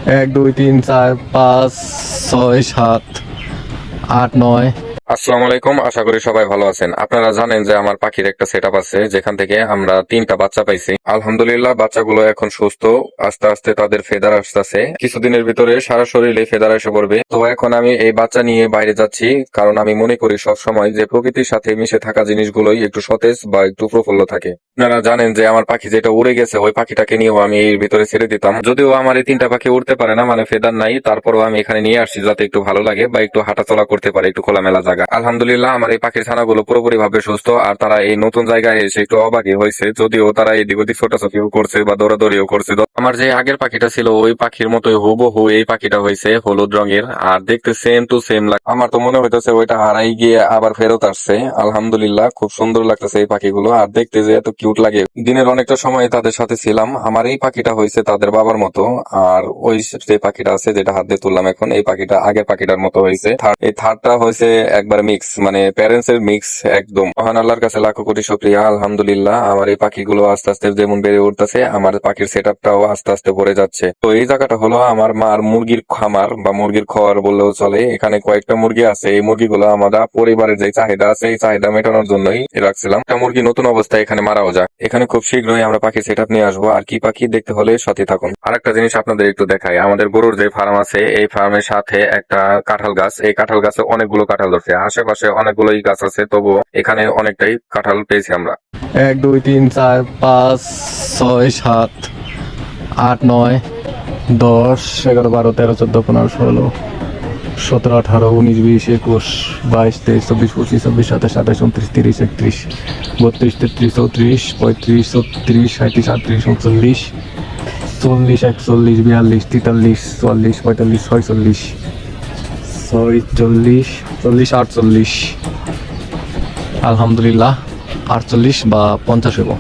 1 2 3 4 5 6 7 8 9। আসসালামু আলাইকুম, আশা করি সবাই ভালো আছেন। আপনারা জানেন যে আমার পাখির একটা সেটআপ আছে, যেখান থেকে আমরা 3টা বাচ্চা পাইছি। আলহামদুলিল্লাহ, বাচ্চাগুলো এখন সুস্থ। আস্তে আস্তে তাদের ফেদার আসতেছে, কিছুদিনের ভিতরে সারা শরীরে ফেদার এসে পড়বে। তো এখন আমি এই বাচ্চা নিয়ে বাইরে যাচ্ছি, কারণ আমি মনে করি সব সময় যে প্রকৃতির সাথে মিশে থাকা জিনিসগুলোই একটু সতেজ বা একটু প্রফুল্ল থাকে। আপনারা জানেন যে আমার পাখি যেটা উড়ে গেছে, ওই পাখিটাকে নিয়েও আমি এর ভিতরে ছেড়ে দিতাম। যদিও আমার এই 3টা পাখি উড়তে পারে না, মানে ফেদার নাই, তারপরও আমি এখানে নিয়ে আসছি যাতে একটু ভালো লাগে বা একটু হাঁটাচলা করতে পারে, একটু খোলামেলা জায়গা। আলহামদুলিল্লাহ, আমার এই পাখির ছানাগুলো পুরোপুরি ভাবে সুস্থ, আর তারা এই নতুন জায়গায় এসে একটু অবাকই হয়েছে, যদিও তারা এদিক ওদিক ছোটাছুটিও করছে বা দৌড়াদৌড়িও করছে। তো আমার যে আগের পাখিটা ছিল ওই পাখির মতোই হুবহু এই পাখিটা হয়েছে, হলুদ রঙের, আর দেখতে সেম টু সেম লাগে। আমার তো মনে হইতেছে ওইটা হারাই গিয়ে আবার ফেরত আসছে। আলহামদুলিল্লাহ, খুব সুন্দর লাগতেছে এই পাখিগুলো, আর দেখতে যে এত কিউট লাগে। দিনের অনেকটা সময় তাদের সাথে ছিলাম। আমার এই পাখিটা হয়েছে তাদের বাবার মতো, আর ওই যে পাখিটা আছে যেটা হাত দিয়ে তুললাম এখন, এই পাখিটা আগের পাখিটার মতো হয়েছে। এই থার্ডটা হয়েছে একবার মিক্স, মানে প্যারেন্টস এর মিক্স একদম। মহান আল্লাহর কাছে লাখো কোটি শুকরিয়া। আলহামদুলিল্লাহ, আমার এই পাখিগুলো আস্তে আস্তে যেমন বেড়ে উঠতেছে, আমার পাখির সেট আপটাও আস্তে আস্তে ভরে যাচ্ছে। তো এই জায়গাটা হলো আমার মার মুরগির খামার বা মুরগির ঘর বললেও চলে। এখানে কয়েকটা মুরগি আছে। এই মুরগিগুলো আমরা পরিবারের যে চাহিদা আছে এই চাহিদা মেটানোর জন্যই রাখছিলাম। একটা মুরগি নতুন অবস্থায় এখানে মারাও যায়। এখানে খুব শীঘ্রই আমরা পাখির সেট আপ নিয়ে আসবো। আর কি পাখি দেখতে হলে সাথে থাকুন। আর একটা জিনিস আপনাদের একটু দেখাই, আমাদের গরুর যে ফার্ম আছে এই ফার্মের সাথে একটা কাঁঠাল গাছ। এই কাঁঠাল গাছে অনেকগুলো কাঁঠাল ধরছে, আশেপাশে অনেকগুলোই গাছ আছে, তবুও এখানে অনেকটাই কাঁঠাল পেয়েছি আমরা। 1 2 3 4 5 6 7 8 9 10 11 12 13 14 15 16 17 18 19 20 21 22 23 24 25 26 27 28 29 30 31 32 33 34 35 36 37 38 39 40 41 42 43 44 45 46 46 40 48। আলহামদুলিল্লাহ 48 বা 50 হইব।